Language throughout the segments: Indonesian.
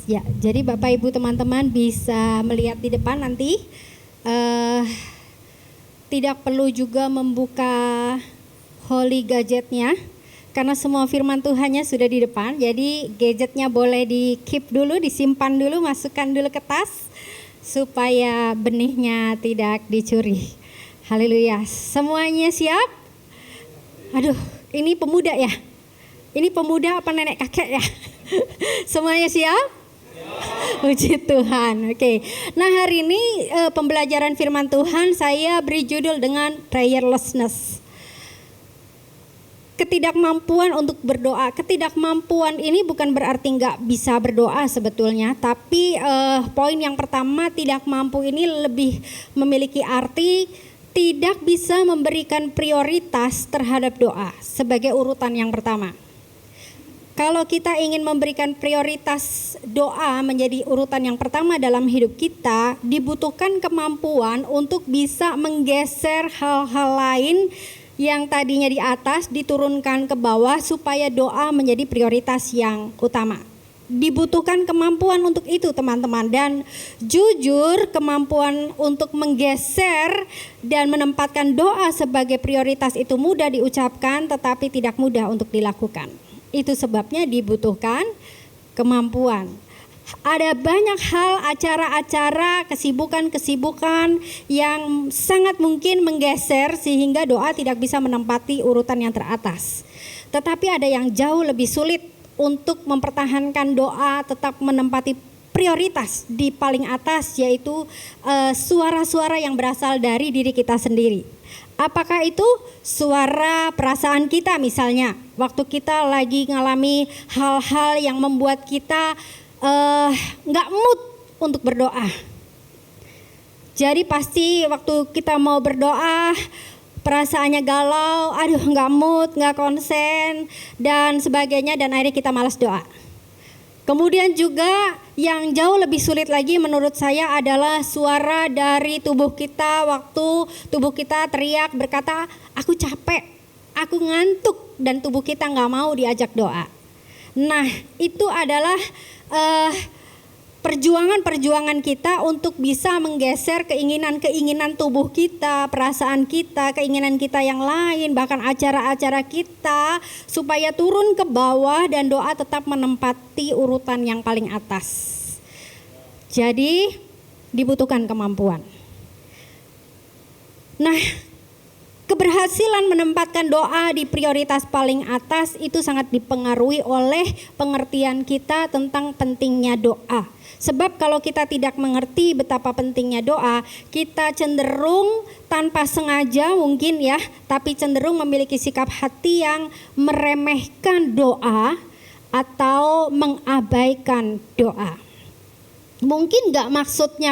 Ya, jadi Bapak Ibu teman-teman bisa melihat di depan nanti. Tidak perlu juga membuka holy gadgetnya, karena semua firman Tuhannya sudah di depan. Jadi gadgetnya boleh di keep dulu, disimpan dulu, masukkan dulu ke tas, supaya benihnya tidak dicuri. Haleluya. Semuanya siap? Aduh, ini pemuda ya? Ini pemuda apa nenek kakek ya? Semuanya siap? Puji Tuhan. Oke. Nah, hari ini pembelajaran firman Tuhan saya beri judul dengan prayerlessness. Ketidakmampuan untuk berdoa. Ketidakmampuan ini bukan berarti nggak bisa berdoa sebetulnya, tapi poin yang pertama, tidak mampu ini lebih memiliki arti tidak bisa memberikan prioritas terhadap doa sebagai urutan yang pertama. Kalau kita ingin memberikan prioritas doa menjadi urutan yang pertama dalam hidup kita, dibutuhkan kemampuan untuk bisa menggeser hal-hal lain yang tadinya di atas diturunkan ke bawah supaya doa menjadi prioritas yang utama. Dibutuhkan kemampuan untuk itu teman-teman, dan jujur kemampuan untuk menggeser dan menempatkan doa sebagai prioritas itu mudah diucapkan tetapi tidak mudah untuk dilakukan. Itu sebabnya dibutuhkan kemampuan. Ada banyak hal, acara-acara, kesibukan-kesibukan yang sangat mungkin menggeser sehingga doa tidak bisa menempati urutan yang teratas. Tetapi ada yang jauh lebih sulit untuk mempertahankan doa tetap menempati prioritas di paling atas, yaitu suara-suara yang berasal dari diri kita sendiri. Apakah itu suara perasaan kita, misalnya waktu kita lagi ngalami hal-hal yang membuat kita nggak mood untuk berdoa. Jadi pasti waktu kita mau berdoa perasaannya galau, aduh nggak mood, nggak konsen dan sebagainya, dan akhirnya kita malas doa. Kemudian juga yang jauh lebih sulit lagi menurut saya adalah suara dari tubuh kita waktu tubuh kita teriak berkata, aku capek, aku ngantuk, dan tubuh kita nggak mau diajak doa. Nah, itu adalah perjuangan kita untuk bisa menggeser keinginan-keinginan tubuh kita, perasaan kita, keinginan kita yang lain, bahkan acara-acara kita, supaya turun ke bawah dan doa tetap menempati urutan yang paling atas. Jadi dibutuhkan kemampuan. Nah, keberhasilan menempatkan doa di prioritas paling atas itu sangat dipengaruhi oleh pengertian kita tentang pentingnya doa. Sebab kalau kita tidak mengerti betapa pentingnya doa, kita cenderung tanpa sengaja mungkin ya, tapi cenderung memiliki sikap hati yang meremehkan doa atau mengabaikan doa. Mungkin gak maksudnya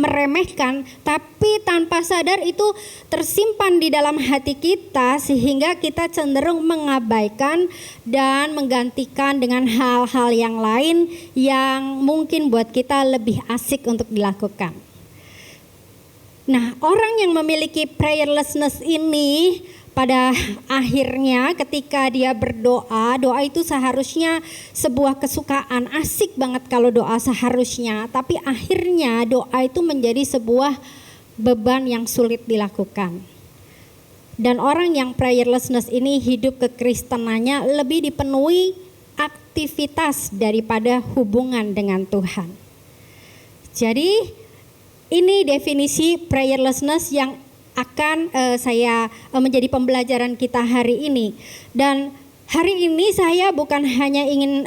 meremehkan, tapi tanpa sadar itu tersimpan di dalam hati kita sehingga kita cenderung mengabaikan dan menggantikan dengan hal-hal yang lain yang mungkin buat kita lebih asik untuk dilakukan. Nah, orang yang memiliki prayerlessness ini pada akhirnya ketika dia berdoa, doa itu seharusnya sebuah kesukaan, asik banget kalau doa seharusnya, tapi akhirnya doa itu menjadi sebuah beban yang sulit dilakukan. Dan orang yang prayerlessness ini hidup kekristenannya lebih dipenuhi aktivitas daripada hubungan dengan Tuhan. Jadi ini definisi prayerlessness yang akan saya menjadi pembelajaran kita hari ini. Dan hari ini saya bukan hanya ingin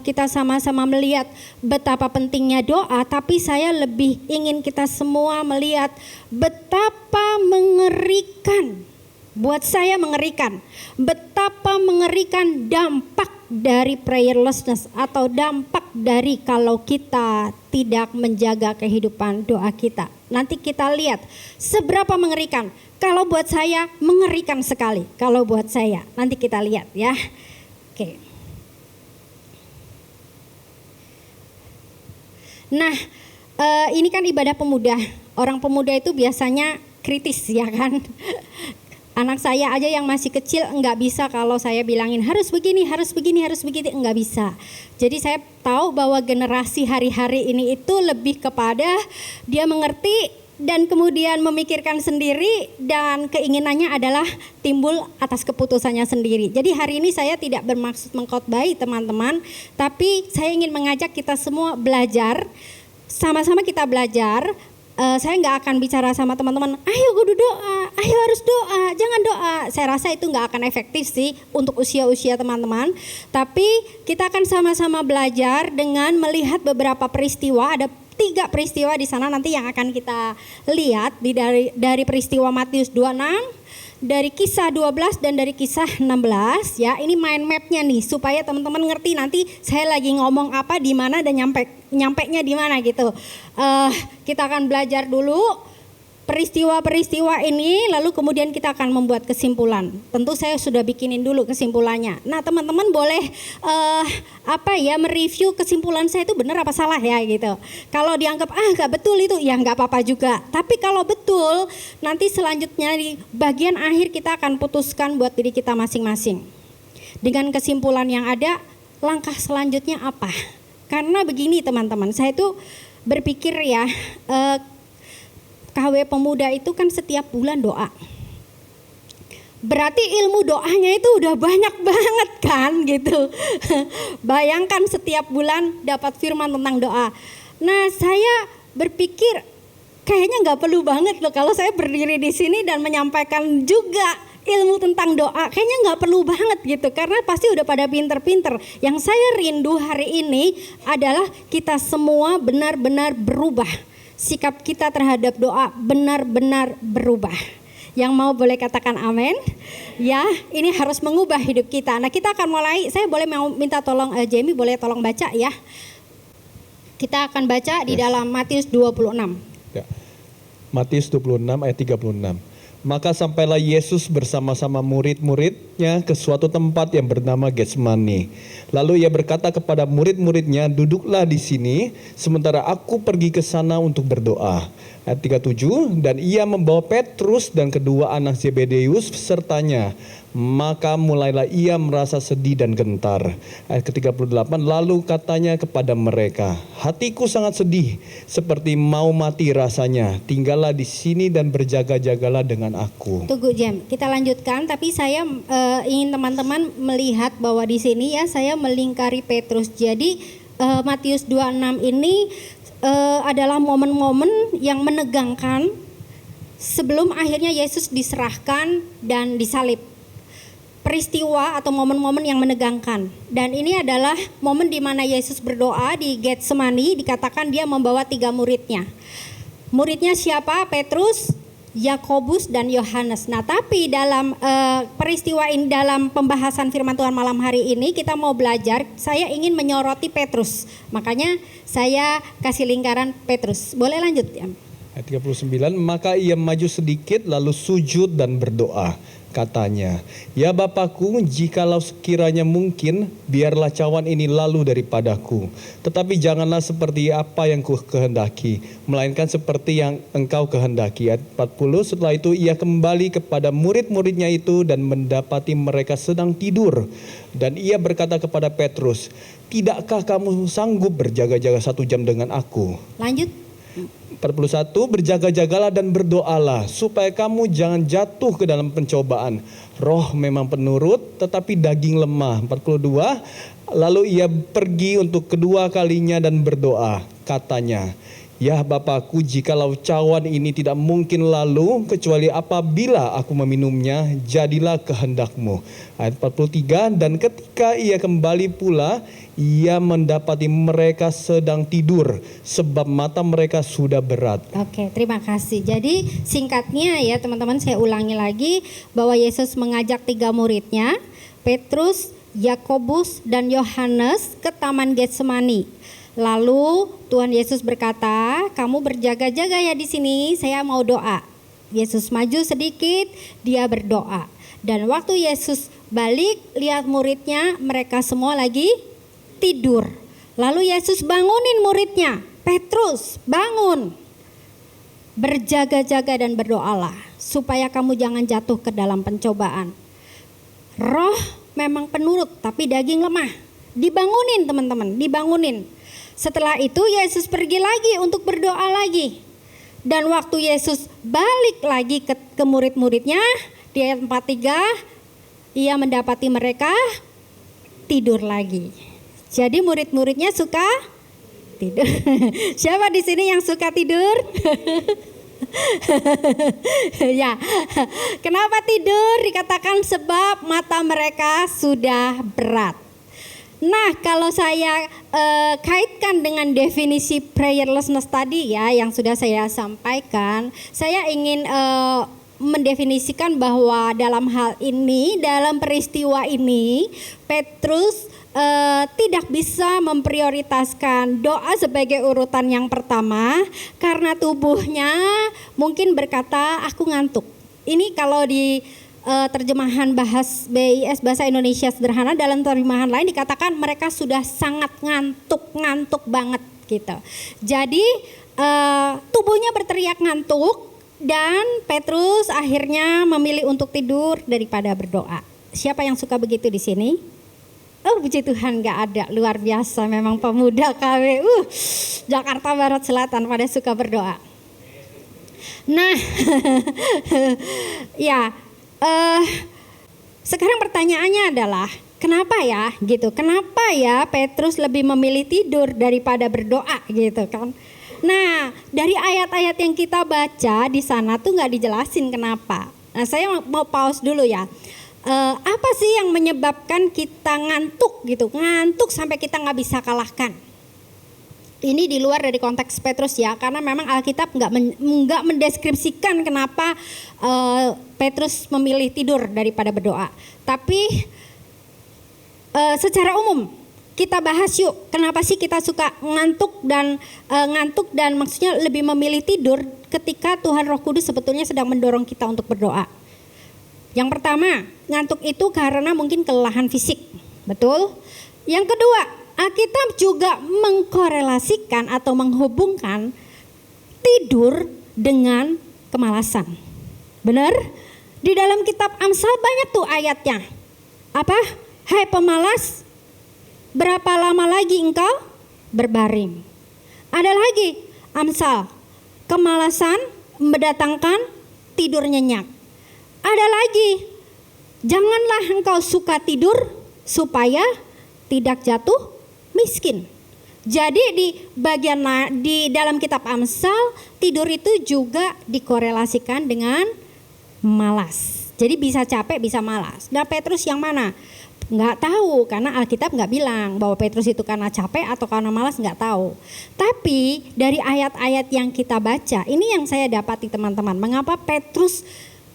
kita sama-sama melihat betapa pentingnya doa, tapi saya lebih ingin kita semua melihat betapa mengerikan, buat saya mengerikan, betapa mengerikan dampak dari prayerlessness atau dampak dari kalau kita tidak menjaga kehidupan doa kita. Nanti kita lihat seberapa mengerikan. Kalau buat saya mengerikan sekali. Kalau buat saya nanti kita lihat ya. Oke. Nah, ini kan ibadah pemuda. Orang pemuda itu biasanya kritis ya kan. Anak saya aja yang masih kecil nggak bisa kalau saya bilangin harus begini, harus begini, harus begitu, nggak bisa. Jadi saya tahu bahwa generasi hari-hari ini itu lebih kepada dia mengerti dan kemudian memikirkan sendiri dan keinginannya adalah timbul atas keputusannya sendiri. Jadi hari ini saya tidak bermaksud mengkhotbahi teman-teman, tapi saya ingin mengajak kita semua belajar, sama-sama kita belajar. Saya nggak akan bicara sama teman-teman, ayo kudu doa, ayo harus doa, jangan doa. Saya rasa itu nggak akan efektif sih untuk usia-usia teman-teman. Tapi kita akan sama-sama belajar dengan melihat beberapa peristiwa. Ada 3 peristiwa di sana nanti yang akan kita lihat dari peristiwa Matius 26, dari Kisah 12 dan dari Kisah 16 ya. Ini mind mapnya nih supaya teman-teman ngerti nanti saya lagi ngomong apa di mana dan nyampenya di mana gitu. Kita akan belajar dulu peristiwa-peristiwa ini, lalu kemudian kita akan membuat kesimpulan. Tentu saya sudah bikinin dulu kesimpulannya. Nah, teman-teman boleh mereview kesimpulan saya itu benar apa salah ya gitu. Kalau dianggap nggak betul itu ya nggak apa-apa juga. Tapi kalau betul, nanti selanjutnya di bagian akhir kita akan putuskan buat diri kita masing-masing. Dengan kesimpulan yang ada, langkah selanjutnya apa? Karena begini teman-teman, saya itu berpikir ya, KW Pemuda itu kan setiap bulan doa. Berarti ilmu doanya itu udah banyak banget kan gitu. Bayangkan setiap bulan dapat firman tentang doa. Nah, saya berpikir kayaknya nggak perlu banget loh kalau saya berdiri di sini dan menyampaikan juga ilmu tentang doa. Kayaknya nggak perlu banget gitu karena pasti udah pada pinter-pinter. Yang saya rindu hari ini adalah kita semua benar-benar berubah. Sikap kita terhadap doa benar-benar berubah. Yang mau boleh katakan amin. Ya, ini harus mengubah hidup kita. Nah, kita akan mulai. Saya boleh mau minta tolong Jamie boleh tolong baca ya. Kita akan baca di dalam Matius 26. Ya. Matius 26 ayat 36. Maka sampailah Yesus bersama-sama murid-muridnya ke suatu tempat yang bernama Getsemani. Lalu ia berkata kepada murid-muridnya, duduklah di sini sementara aku pergi ke sana untuk berdoa. Ayat 37, dan ia membawa Petrus dan kedua anak Zebedeus sertanya. Maka mulailah ia merasa sedih dan gentar. Ayat ke-38, lalu katanya kepada mereka, hatiku sangat sedih, seperti mau mati rasanya. Tinggallah di sini dan berjaga-jagalah dengan aku. Tunggu Jam, kita lanjutkan. Tapi saya ingin teman-teman melihat bahwa di sini ya saya melingkari Petrus. Jadi Matius 26 ini adalah momen-momen yang menegangkan sebelum akhirnya Yesus diserahkan dan disalib. Peristiwa atau momen-momen yang menegangkan. Dan ini adalah momen di mana Yesus berdoa di Getsemani, dikatakan dia membawa 3 muridnya. Muridnya siapa? Petrus, Yakobus dan Yohanes. Nah, tapi dalam peristiwa ini, dalam pembahasan firman Tuhan malam hari ini kita mau belajar, saya ingin menyoroti Petrus. Makanya saya kasih lingkaran Petrus. Boleh lanjut ya? Ayat 39, maka ia maju sedikit lalu sujud dan berdoa. Katanya, ya Bapakku, jikalau sekiranya mungkin, biarlah cawan ini lalu daripadaku. Tetapi janganlah seperti apa yang ku kehendaki, melainkan seperti yang engkau kehendaki. Ayat 40, setelah itu ia kembali kepada murid-muridnya itu dan mendapati mereka sedang tidur. Dan ia berkata kepada Petrus, tidakkah kamu sanggup berjaga-jaga 1 jam dengan aku? Lanjut. 41, berjaga-jagalah dan berdoalah supaya kamu jangan jatuh ke dalam pencobaan. Roh memang penurut tetapi daging lemah. 42, lalu ia pergi untuk kedua kalinya dan berdoa. Katanya, ya Bapakku, jikalau cawan ini tidak mungkin lalu kecuali apabila aku meminumnya, jadilah kehendakmu. Ayat 43, dan ketika ia kembali pula, ia mendapati mereka sedang tidur sebab mata mereka sudah berat. Oke, terima kasih. Jadi singkatnya ya teman-teman, saya ulangi lagi bahwa Yesus mengajak 3 muridnya, Petrus, Yakobus dan Yohanes ke Taman Getsemani. Lalu Tuhan Yesus berkata, kamu berjaga-jaga ya di sini, saya mau doa. Yesus maju sedikit, dia berdoa. Dan waktu Yesus balik, lihat muridnya, mereka semua lagi tidur. Lalu Yesus bangunin muridnya, Petrus bangun. berjaga-jaga dan berdoalah supaya kamu jangan jatuh ke dalam pencobaan. Roh memang penurut tapi daging lemah. Dibangunin teman-teman, dibangunin. Setelah itu Yesus pergi lagi untuk berdoa lagi. Dan waktu Yesus balik lagi ke murid-muridnya, di ayat 43, ia mendapati mereka tidur lagi. Jadi murid-muridnya suka tidur. Siapa di sini yang suka tidur? Ya, kenapa tidur? Dikatakan sebab mata mereka sudah berat. Nah, kalau saya kaitkan dengan definisi prayerlessness tadi ya yang sudah saya sampaikan, saya ingin mendefinisikan bahwa dalam hal ini, dalam peristiwa ini, Petrus tidak bisa memprioritaskan doa sebagai urutan yang pertama karena tubuhnya mungkin berkata aku ngantuk. Ini kalau di terjemahan BIS bahasa Indonesia sederhana, dalam terjemahan lain dikatakan mereka sudah sangat ngantuk banget gitu. Jadi tubuhnya berteriak ngantuk dan Petrus akhirnya memilih untuk tidur daripada berdoa. Siapa yang suka begitu di sini? Oh, puji Tuhan, nggak ada, luar biasa memang pemuda KW Jakarta Barat Selatan pada suka berdoa. Nah, ya. Sekarang pertanyaannya adalah kenapa ya gitu? Kenapa ya Petrus lebih memilih tidur daripada berdoa gitu kan? Nah, dari ayat-ayat yang kita baca di sana tuh nggak dijelasin kenapa. Nah, saya mau pause dulu ya. Apa sih yang menyebabkan kita ngantuk gitu? Ngantuk sampai kita nggak bisa kalahkan. Ini di luar dari konteks Petrus ya, karena memang Alkitab nggak mendeskripsikan kenapa Petrus memilih tidur daripada berdoa. Tapi secara umum kita bahas yuk, kenapa sih kita suka ngantuk dan maksudnya lebih memilih tidur ketika Tuhan Roh Kudus sebetulnya sedang mendorong kita untuk berdoa. Yang pertama, ngantuk itu karena mungkin kelelahan fisik, betul? Yang kedua, Alkitab juga mengkorelasikan atau menghubungkan tidur dengan kemalasan. Benar? Di dalam kitab Amsal banyak tuh ayatnya. Apa? Hai pemalas, berapa lama lagi engkau berbaring? Ada lagi Amsal, kemalasan mendatangkan tidur nyenyak. Ada lagi, janganlah engkau suka tidur supaya tidak jatuh miskin. Jadi di dalam kitab Amsal tidur itu juga dikorelasikan dengan malas. Jadi bisa capek, bisa malas. Nah, Petrus yang mana? Nggak tahu karena Alkitab nggak bilang bahwa Petrus itu karena capek atau karena malas, nggak tahu. Tapi dari ayat-ayat yang kita baca, ini yang saya dapati teman-teman. Mengapa Petrus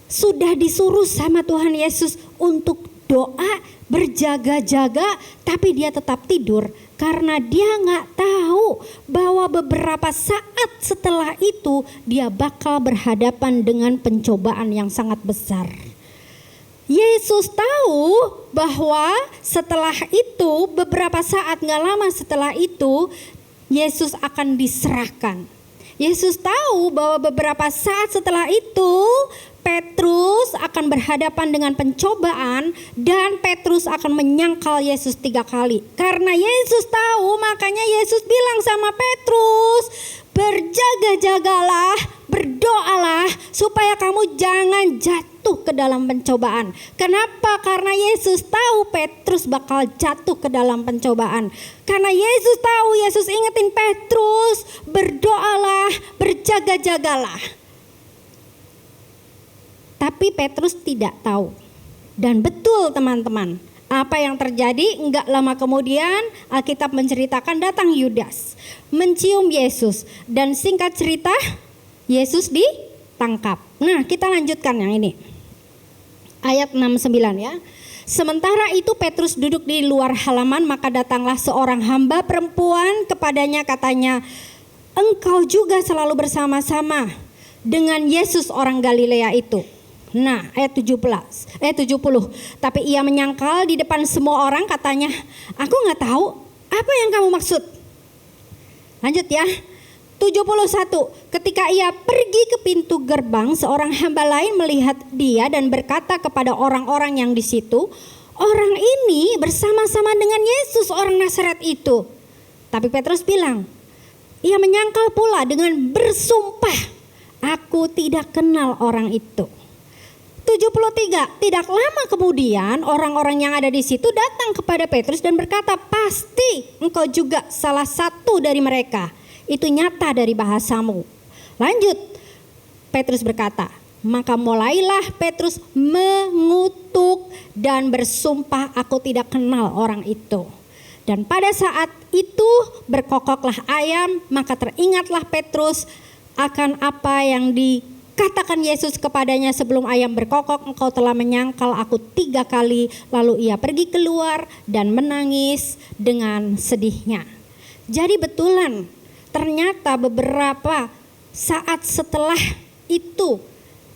sudah disuruh sama Tuhan Yesus untuk doa, berjaga-jaga, tapi dia tetap tidur karena dia nggak tahu bahwa beberapa saat setelah itu dia bakal berhadapan dengan pencobaan yang sangat besar. Yesus tahu bahwa setelah itu, beberapa saat nggak lama setelah itu, Yesus akan diserahkan. Yesus tahu bahwa beberapa saat setelah itu Petrus akan berhadapan dengan pencobaan dan Petrus akan menyangkal Yesus 3 kali. Karena Yesus tahu, makanya Yesus bilang sama Petrus, berjaga-jagalah, berdoalah supaya kamu jangan jatuh ke dalam pencobaan. Kenapa? Karena Yesus tahu Petrus bakal jatuh ke dalam pencobaan. Karena Yesus tahu, Yesus ingetin Petrus, berdoalah, berjaga-jagalah. Tapi Petrus tidak tahu. Dan betul teman-teman, apa yang terjadi? Enggak lama kemudian Alkitab menceritakan datang Yudas, mencium Yesus, dan singkat cerita Yesus ditangkap. Nah, kita lanjutkan yang ini. Ayat 69 ya. Sementara itu Petrus duduk di luar halaman, maka datanglah seorang hamba perempuan kepadanya, katanya, engkau juga selalu bersama-sama dengan Yesus orang Galilea itu. Nah, ayat 70. Tapi ia menyangkal di depan semua orang, katanya, aku nggak tahu apa yang kamu maksud. Lanjut ya. 71. Ketika ia pergi ke pintu gerbang, seorang hamba lain melihat dia dan berkata kepada orang-orang yang di situ, "Orang ini bersama-sama dengan Yesus orang Nazaret itu." Tapi Petrus bilang, ia menyangkal pula dengan bersumpah, "Aku tidak kenal orang itu." 73. Tidak lama kemudian orang-orang yang ada di situ datang kepada Petrus dan berkata, "Pasti engkau juga salah satu dari mereka. Itu nyata dari bahasamu." Lanjut, Petrus berkata, maka mulailah Petrus mengutuk dan bersumpah, "Aku tidak kenal orang itu." Dan pada saat itu berkokoklah ayam, maka teringatlah Petrus akan apa yang dikatakan Yesus kepadanya sebelum ayam berkokok, "Engkau telah menyangkal aku 3 kali." Lalu ia pergi keluar dan menangis dengan sedihnya. Jadi betulan, ternyata beberapa saat setelah itu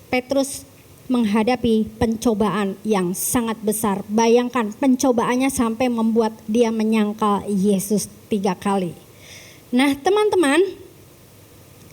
Petrus menghadapi pencobaan yang sangat besar. Bayangkan, pencobaannya sampai membuat dia menyangkal Yesus 3 kali. Nah teman-teman,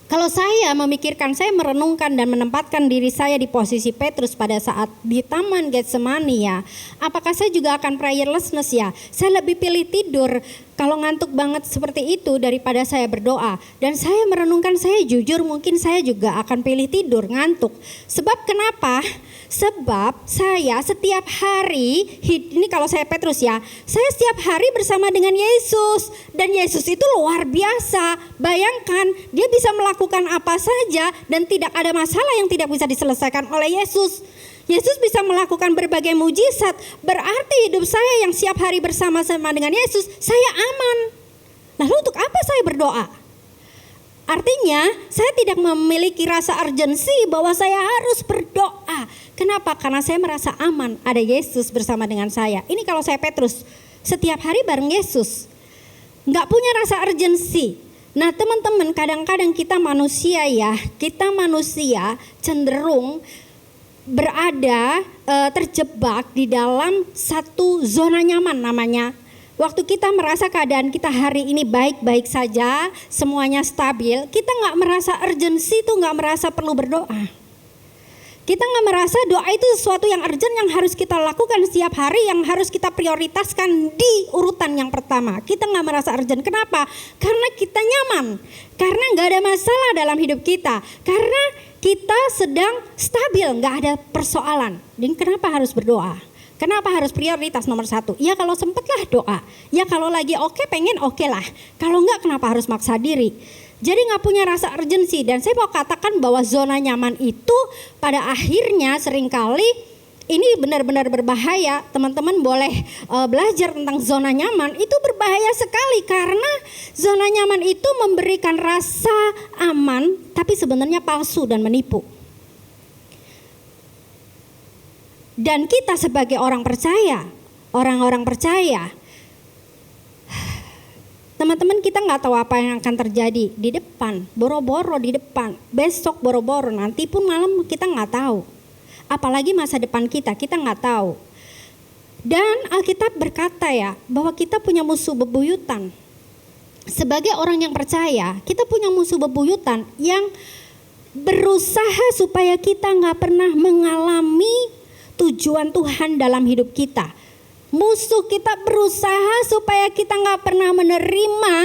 kalau saya memikirkan, saya merenungkan dan menempatkan diri saya di posisi Petrus pada saat di Taman Getsemani ya, apakah saya juga akan prayerlessness ya? Saya lebih pilih tidur kalau ngantuk banget seperti itu daripada saya berdoa. Dan saya merenungkan, saya jujur mungkin saya juga akan pilih tidur, ngantuk. Sebab kenapa? Sebab saya setiap hari, ini kalau saya Petrus ya, saya setiap hari bersama dengan Yesus. Dan Yesus itu luar biasa. Bayangkan, dia bisa melakukan apa saja dan tidak ada masalah yang tidak bisa diselesaikan oleh Yesus. Yesus bisa melakukan berbagai mujizat. Berarti hidup saya yang setiap hari bersama-sama dengan Yesus, saya aman. Lalu untuk apa saya berdoa? Artinya saya tidak memiliki rasa urgensi bahwa saya harus berdoa. Kenapa? Karena saya merasa aman, ada Yesus bersama dengan saya. Ini kalau saya Petrus, setiap hari bareng Yesus. Nggak punya rasa urgensi. Nah teman-teman, kadang-kadang kita manusia ya, kita manusia cenderung berada terjebak di dalam satu zona nyaman namanya. Waktu kita merasa keadaan kita hari ini baik-baik saja, semuanya stabil, kita nggak merasa urgensi itu, nggak merasa perlu berdoa. Kita nggak merasa doa itu sesuatu yang urgent yang harus kita lakukan setiap hari, yang harus kita prioritaskan di urutan yang pertama. Kita nggak merasa urgent. Kenapa? Karena kita nyaman, karena nggak ada masalah dalam hidup kita, karena kita sedang stabil, nggak ada persoalan. Dan kenapa harus berdoa? Kenapa harus prioritas nomor 1? Ya kalau sempatlah doa. Ya kalau lagi oke, pengen oke lah. Kalau enggak, kenapa harus maksa diri? Jadi gak punya rasa urgensi. Dan saya mau katakan bahwa zona nyaman itu pada akhirnya seringkali ini benar-benar berbahaya. Teman-teman boleh belajar tentang zona nyaman. Itu berbahaya sekali karena zona nyaman itu memberikan rasa aman tapi sebenarnya palsu dan menipu. Dan kita sebagai orang percaya, orang-orang percaya, teman-teman, kita nggak tahu apa yang akan terjadi di depan, boro-boro di depan, besok boro-boro, nanti pun malam kita nggak tahu. Apalagi masa depan kita nggak tahu. Dan Alkitab berkata ya, bahwa kita punya musuh bebuyutan. Sebagai orang yang percaya, kita punya musuh bebuyutan yang berusaha supaya kita nggak pernah mengalami tujuan Tuhan dalam hidup kita. Musuh kita berusaha supaya kita gak pernah menerima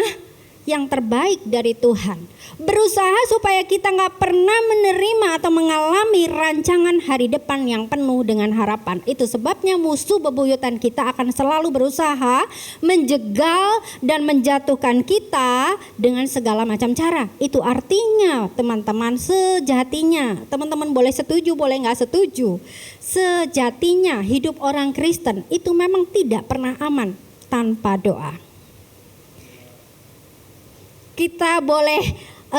yang terbaik dari Tuhan. Berusaha supaya kita gak pernah menerima atau mengalami rancangan hari depan yang penuh dengan harapan. Itu sebabnya musuh bebuyutan kita akan selalu berusaha menjegal dan menjatuhkan kita dengan segala macam cara. Itu artinya teman-teman, sejatinya, teman-teman boleh setuju boleh gak setuju, sejatinya hidup orang Kristen itu memang tidak pernah aman tanpa doa. Kita boleh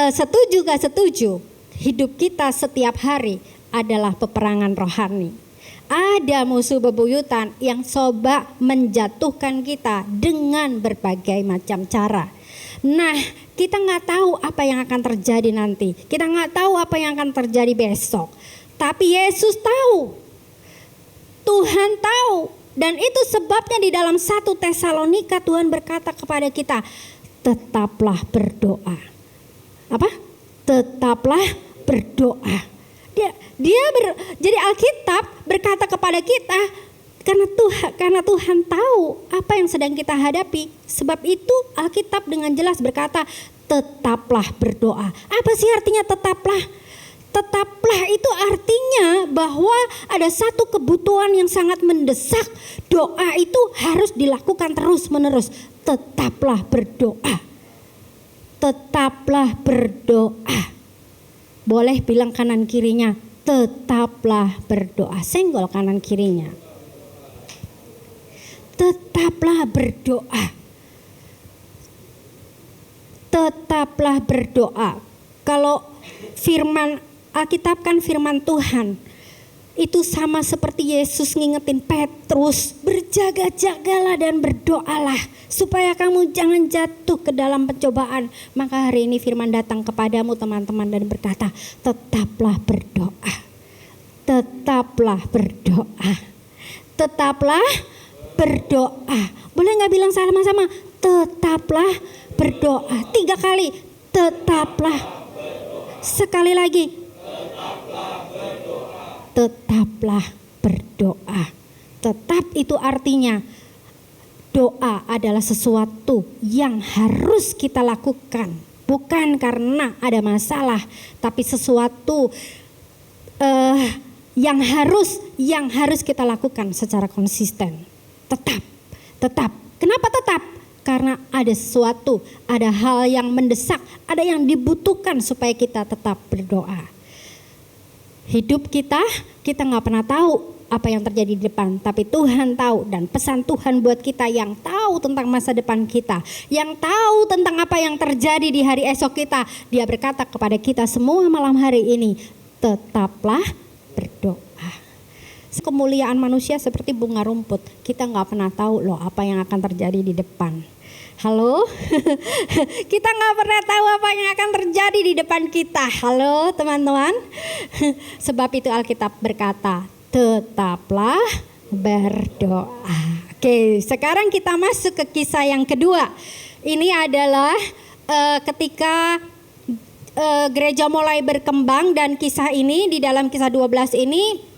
setuju gak setuju, hidup kita setiap hari adalah peperangan rohani. Ada musuh bebuyutan yang coba menjatuhkan kita dengan berbagai macam cara. Nah, kita gak tahu apa yang akan terjadi nanti. Kita gak tahu apa yang akan terjadi besok. Tapi Yesus tahu, Tuhan tahu. Dan itu sebabnya di dalam 1 Tesalonika Tuhan berkata kepada kita, tetaplah berdoa. apa? Tetaplah berdoa. Jadi Alkitab berkata kepada kita, karena Tuhan tahu apa yang sedang kita hadapi. Sebab itu Alkitab dengan jelas berkata, tetaplah berdoa. Apa sih artinya tetaplah? Tetaplah itu artinya bahwa ada satu kebutuhan yang sangat mendesak. Doa itu harus dilakukan terus-menerus. Tetaplah berdoa. Tetaplah berdoa. Boleh bilang kanan kirinya, tetaplah berdoa. Senggol kanan kirinya. Tetaplah berdoa. Tetaplah berdoa. Kalau firman Alkitab kan firman Tuhan. Itu sama seperti Yesus ngingetin Petrus, berjaga-jagalah dan berdoalah supaya kamu jangan jatuh ke dalam pencobaan. Maka hari ini firman datang kepadamu teman-teman dan berkata, tetaplah berdoa. Tetaplah berdoa. Tetaplah berdoa. Boleh gak bilang sama-sama? Tetaplah berdoa. 3 kali. Tetaplah. Sekali lagi. Tetaplah berdoa. Tetap itu artinya doa adalah sesuatu yang harus kita lakukan. Bukan karena ada masalah, tapi sesuatu yang harus kita lakukan secara konsisten. Tetap. Kenapa tetap? Karena ada sesuatu, ada hal yang mendesak, ada yang dibutuhkan supaya kita tetap berdoa. Hidup kita gak pernah tahu apa yang terjadi di depan, tapi Tuhan tahu, dan pesan Tuhan buat kita yang tahu tentang masa depan kita, yang tahu tentang apa yang terjadi di hari esok kita. Dia berkata kepada kita semua malam hari ini, tetaplah berdoa. Kemuliaan manusia seperti bunga rumput, kita gak pernah tahu loh apa yang akan terjadi di depan. Halo, kita gak pernah tahu apa yang akan terjadi di depan kita. Halo teman-teman. Sebab itu Alkitab berkata, tetaplah berdoa. Oke, sekarang kita masuk ke kisah yang kedua. Ini adalah ketika gereja mulai berkembang, dan kisah ini di dalam kisah 12 ini,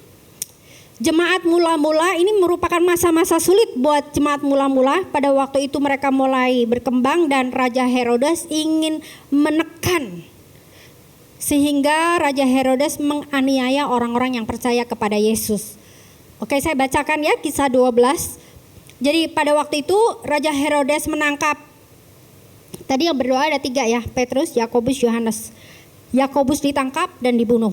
jemaat mula-mula ini merupakan masa-masa sulit buat jemaat mula-mula. Pada waktu itu mereka mulai berkembang dan Raja Herodes ingin menekan. Sehingga Raja Herodes menganiaya orang-orang yang percaya kepada Yesus. Oke, saya bacakan ya kisah 12. Jadi pada waktu itu Raja Herodes menangkap, tadi yang berdoa ada 3 ya, Petrus, Yakobus, Yohanes. Yakobus ditangkap dan dibunuh.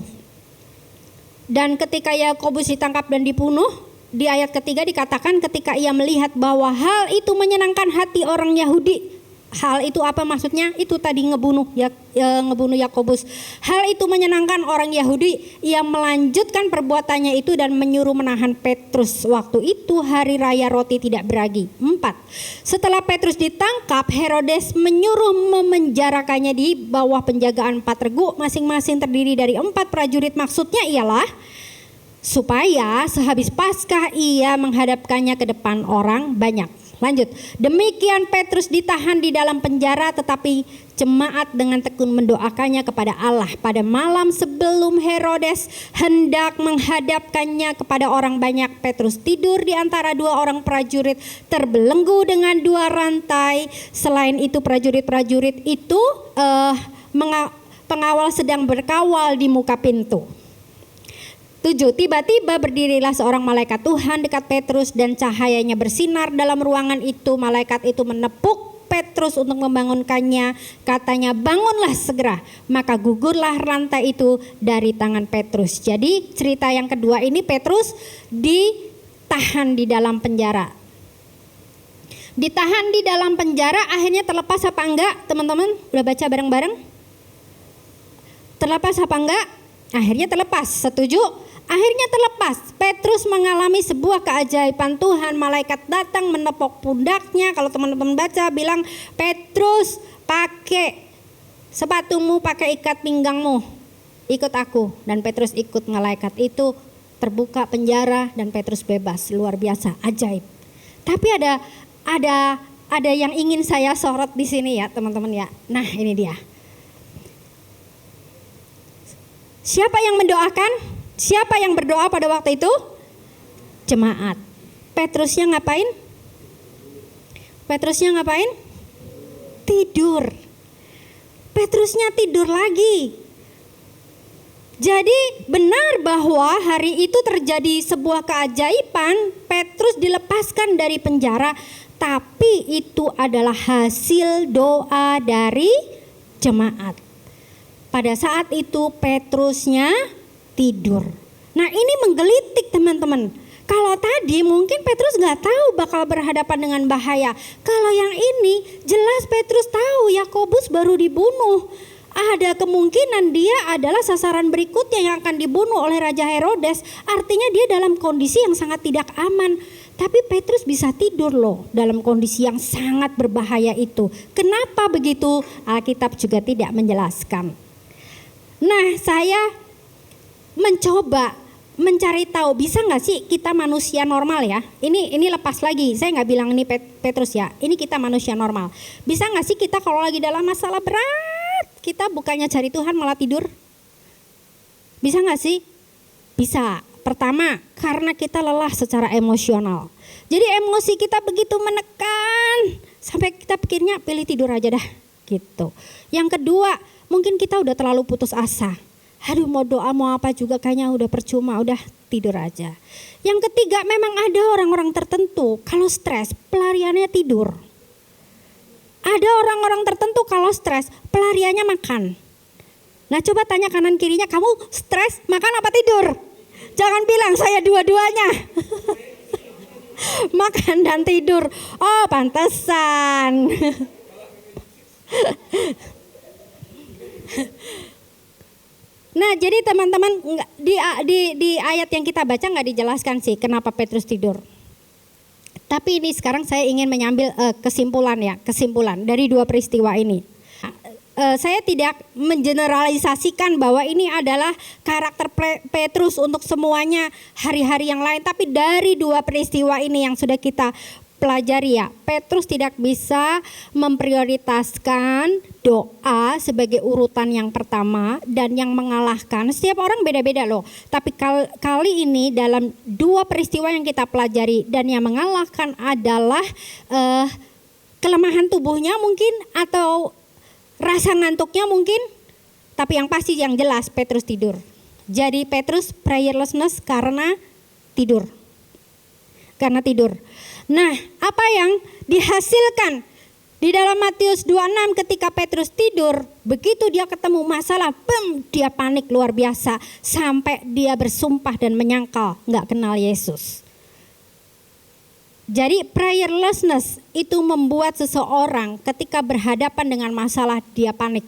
Dan ketika Yakobus ditangkap dan dibunuh, di ayat ketiga dikatakan ketika ia melihat bahwa hal itu menyenangkan hati orang Yahudi. Hal itu apa maksudnya? Itu tadi ngebunuh Yakobus. Hal itu menyenangkan orang Yahudi. Ia melanjutkan perbuatannya itu dan menyuruh menahan Petrus. Waktu itu hari raya roti tidak beragi. 4. Setelah Petrus ditangkap, Herodes menyuruh memenjarakannya di bawah penjagaan 4 regu, masing-masing terdiri dari 4 prajurit. Maksudnya ialah supaya sehabis Paskah ia menghadapkannya ke depan orang banyak. Lanjut, demikian Petrus ditahan di dalam penjara, tetapi jemaat dengan tekun mendoakannya kepada Allah. Pada malam sebelum Herodes hendak menghadapkannya kepada orang banyak, Petrus tidur di antara 2 orang prajurit terbelenggu dengan 2 rantai. Selain itu prajurit-prajurit itu pengawal sedang berkawal di muka pintu. 7. Tiba-tiba berdirilah seorang malaikat Tuhan dekat Petrus dan cahayanya bersinar dalam ruangan itu. Malaikat itu menepuk Petrus untuk membangunkannya. Katanya, bangunlah segera. Maka gugurlah rantai itu dari tangan Petrus. Jadi cerita yang kedua ini Petrus ditahan di dalam penjara. Ditahan di dalam penjara, akhirnya terlepas apa enggak teman-teman? Udah baca bareng-bareng? Terlepas apa enggak? Akhirnya terlepas, setuju? Akhirnya terlepas. Petrus mengalami sebuah keajaiban Tuhan. Malaikat datang menepuk pundaknya. Kalau teman-teman baca bilang, Petrus pakai sepatumu, pakai ikat pinggangmu, ikut aku. Dan Petrus ikut malaikat itu. Terbuka penjara dan Petrus bebas. Luar biasa, ajaib. Tapi ada yang ingin saya sorot di sini ya teman-teman ya. Nah ini dia. Siapa yang mendoakan? Siapa yang berdoa pada waktu itu? Jemaat. Petrusnya ngapain? Petrusnya ngapain? Tidur. Petrusnya tidur lagi. Jadi benar bahwa hari itu terjadi sebuah keajaiban, Petrus dilepaskan dari penjara, tapi itu adalah hasil doa dari jemaat. Pada saat itu Petrusnya tidur. Nah, ini menggelitik teman-teman. Kalau tadi mungkin Petrus gak tahu bakal berhadapan dengan bahaya. Kalau yang ini jelas Petrus tahu Yakobus baru dibunuh. Ada kemungkinan dia adalah sasaran berikutnya yang akan dibunuh oleh Raja Herodes. Artinya dia dalam kondisi yang sangat tidak aman. Tapi Petrus bisa tidur loh dalam kondisi yang sangat berbahaya itu. Kenapa begitu? Alkitab juga tidak menjelaskan. Nah, saya mencoba mencari tahu, bisa nggak sih kita manusia normal ya? Ini lepas lagi, saya nggak bilang ini Petrus ya. Ini kita manusia normal. Bisa nggak sih kita kalau lagi dalam masalah berat, kita bukannya cari Tuhan malah tidur? Bisa nggak sih? Bisa. Pertama, karena kita lelah secara emosional. Jadi emosi kita begitu menekan sampai kita pikirnya pilih tidur aja dah gitu. Yang kedua, mungkin kita udah terlalu putus asa. Aduh, mau doa mau apa juga kayaknya udah percuma, udah tidur aja. Yang ketiga, memang ada orang-orang tertentu kalau stres pelariannya tidur. Ada orang-orang tertentu kalau stres pelariannya makan. Nah, coba tanya kanan kirinya, kamu stres makan apa tidur? Jangan bilang saya dua-duanya. Makan dan tidur. Oh, pantesan. Nah, jadi teman-teman di ayat yang kita baca nggak dijelaskan sih kenapa Petrus tidur. Tapi ini sekarang saya ingin mengambil kesimpulan dari dua peristiwa ini. Saya tidak mengeneralisasikan bahwa ini adalah karakter Petrus untuk semuanya hari-hari yang lain. Tapi dari dua peristiwa ini yang sudah kita pelajari ya, Petrus tidak bisa memprioritaskan doa sebagai urutan yang pertama dan yang mengalahkan. Setiap orang beda-beda loh. Tapi kali ini dalam dua peristiwa yang kita pelajari dan yang mengalahkan adalah kelemahan tubuhnya mungkin atau rasa ngantuknya mungkin. Tapi yang pasti yang jelas Petrus tidur. Jadi Petrus prayerlessness karena tidur. Nah, apa yang dihasilkan di dalam Matius 26 ketika Petrus tidur, begitu dia ketemu masalah, dia panik luar biasa sampai dia bersumpah dan menyangkal nggak kenal Yesus. Jadi prayerlessness itu membuat seseorang ketika berhadapan dengan masalah dia panik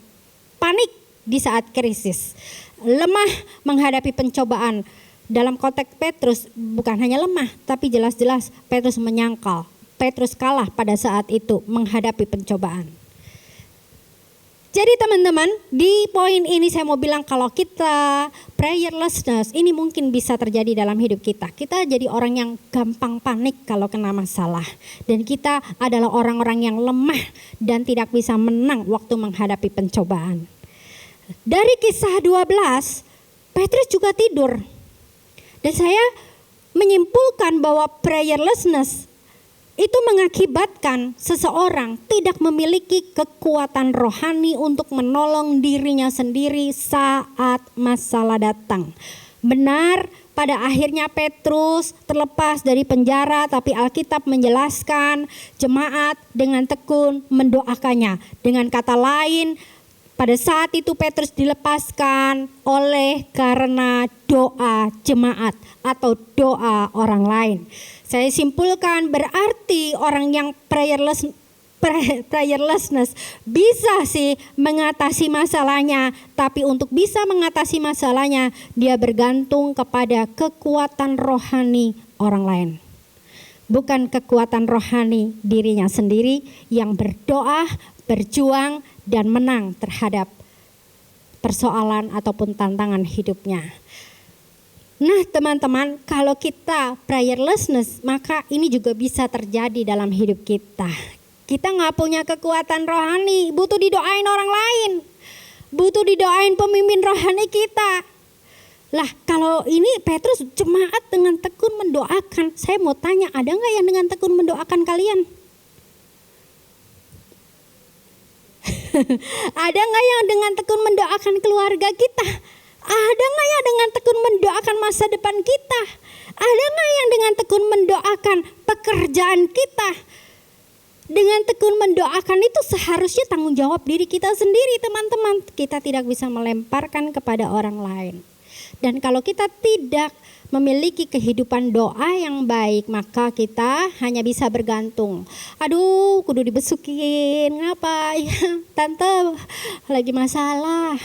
di saat krisis, lemah menghadapi pencobaan. Dalam konteks Petrus bukan hanya lemah, tapi jelas-jelas Petrus menyangkal. Petrus kalah pada saat itu menghadapi pencobaan. Jadi teman-teman, di poin ini saya mau bilang kalau kita prayerlessness ini mungkin bisa terjadi dalam hidup kita. Kita jadi orang yang gampang panik kalau kena masalah. Dan kita adalah orang-orang yang lemah dan tidak bisa menang waktu menghadapi pencobaan. Dari kisah 12, Petrus juga tidur. Dan saya menyimpulkan bahwa prayerlessness itu mengakibatkan seseorang tidak memiliki kekuatan rohani untuk menolong dirinya sendiri saat masalah datang. Benar, pada akhirnya Petrus terlepas dari penjara, tapi Alkitab menjelaskan jemaat dengan tekun mendoakannya. Dengan kata lain, pada saat itu Petrus dilepaskan oleh karena doa jemaat atau doa orang lain. Saya simpulkan berarti orang yang prayerlessness bisa sih mengatasi masalahnya. Tapi untuk bisa mengatasi masalahnya dia bergantung kepada kekuatan rohani orang lain. Bukan kekuatan rohani dirinya sendiri yang berdoa, berjuang dan menang terhadap persoalan ataupun tantangan hidupnya. Nah teman-teman, kalau kita prayerlessness maka ini juga bisa terjadi dalam hidup kita. Kita gak punya kekuatan rohani, butuh didoain orang lain. Butuh didoain pemimpin rohani kita. Lah kalau ini Petrus jemaat dengan tekun mendoakan, saya mau tanya, ada nggak yang dengan tekun mendoakan kalian? Ada nggak yang dengan tekun mendoakan keluarga kita? Ada nggak yang dengan tekun mendoakan masa depan kita? Ada nggak yang dengan tekun mendoakan pekerjaan kita? Dengan tekun mendoakan itu seharusnya tanggung jawab diri kita sendiri, teman-teman. Kita tidak bisa melemparkan kepada orang lain. Dan kalau kita tidak memiliki kehidupan doa yang baik, maka kita hanya bisa bergantung. Aduh, kudu dibesukin, ngapa ya tante lagi masalah.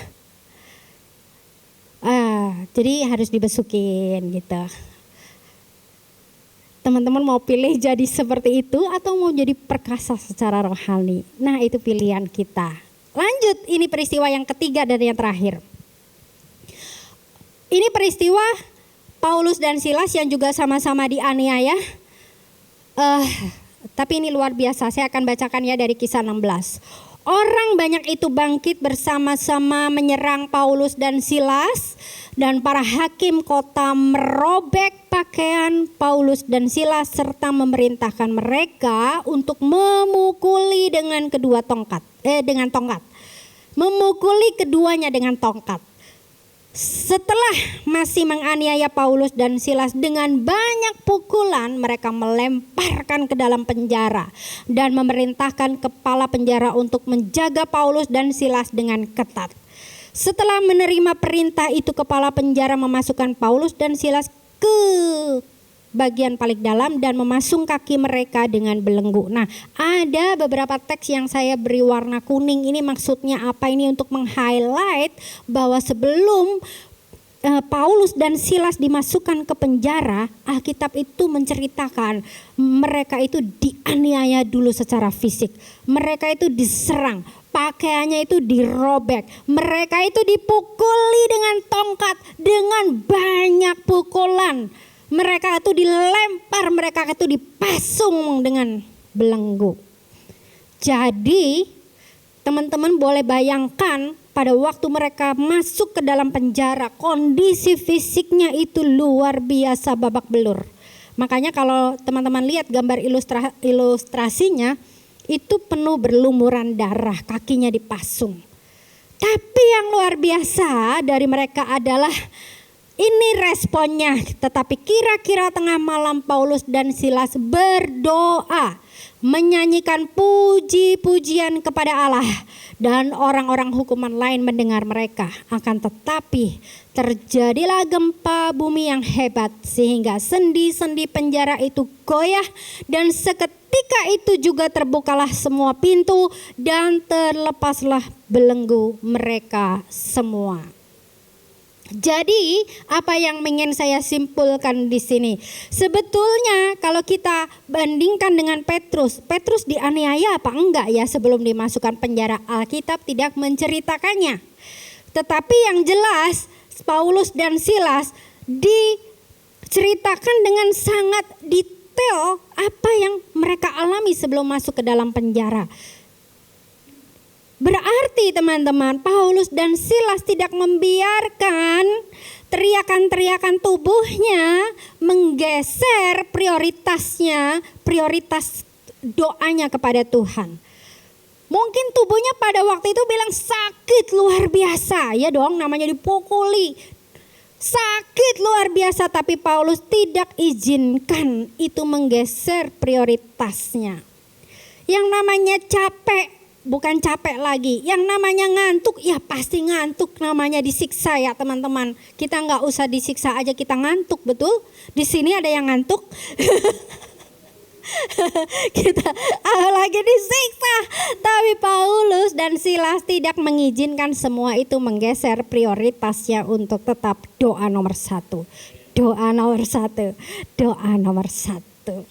Jadi harus dibesukin gitu. Teman-teman mau pilih jadi seperti itu atau mau jadi perkasa secara rohani? Nah, itu pilihan kita. Lanjut, ini peristiwa yang ketiga dan yang terakhir. Ini peristiwa Paulus dan Silas yang juga sama-sama dianiaya. Tapi ini luar biasa, saya akan bacakan ya dari Kisah 16. Orang banyak itu bangkit bersama-sama menyerang Paulus dan Silas, dan para hakim kota merobek pakaian Paulus dan Silas serta memerintahkan mereka untuk memukuli dengan tongkat. Memukuli keduanya dengan tongkat. Setelah masih menganiaya Paulus dan Silas dengan banyak pukulan, mereka melemparkan ke dalam penjara dan memerintahkan kepala penjara untuk menjaga Paulus dan Silas dengan ketat. Setelah menerima perintah itu, kepala penjara memasukkan Paulus dan Silas ke bagian paling dalam dan memasung kaki mereka dengan belenggu. Nah, ada beberapa teks yang saya beri warna kuning. Ini maksudnya apa? Ini untuk meng-highlight bahwa sebelum Paulus dan Silas dimasukkan ke penjara, Alkitab itu menceritakan mereka itu dianiaya dulu secara fisik. Mereka itu diserang, pakaiannya itu dirobek, mereka itu dipukuli dengan tongkat, dengan banyak pukulan. Mereka itu dilempar, mereka itu dipasung dengan belenggu. Jadi teman-teman boleh bayangkan pada waktu mereka masuk ke dalam penjara, kondisi fisiknya itu luar biasa babak belur. Makanya kalau teman-teman lihat gambar ilustrasinya, itu penuh berlumuran darah, kakinya dipasung. Tapi yang luar biasa dari mereka adalah ini responnya. Tetapi kira-kira tengah malam Paulus dan Silas berdoa, menyanyikan puji-pujian kepada Allah, dan orang-orang hukuman lain mendengar mereka. Akan tetapi terjadilah gempa bumi yang hebat sehingga sendi-sendi penjara itu goyah, dan seketika itu juga terbukalah semua pintu dan terlepaslah belenggu mereka semua. Jadi apa yang ingin saya simpulkan di sini? Sebetulnya kalau kita bandingkan dengan Petrus dianiaya apa enggak ya sebelum dimasukkan penjara? Alkitab tidak menceritakannya. Tetapi yang jelas Paulus dan Silas diceritakan dengan sangat detail apa yang mereka alami sebelum masuk ke dalam penjara. Berarti teman-teman, Paulus dan Silas tidak membiarkan teriakan-teriakan tubuhnya menggeser prioritas doanya kepada Tuhan. Mungkin tubuhnya pada waktu itu bilang sakit luar biasa, ya dong, namanya dipukuli. Sakit luar biasa, tapi Paulus tidak izinkan itu menggeser prioritasnya. Yang namanya capek bukan capek lagi, yang namanya ngantuk, ya pasti ngantuk, namanya disiksa ya teman-teman. Kita nggak usah disiksa aja kita ngantuk, betul? Di sini ada yang ngantuk. Kita lagi disiksa. Tapi Paulus dan Silas tidak mengizinkan semua itu menggeser prioritasnya untuk tetap doa nomor satu. Doa nomor satu. Doa nomor satu.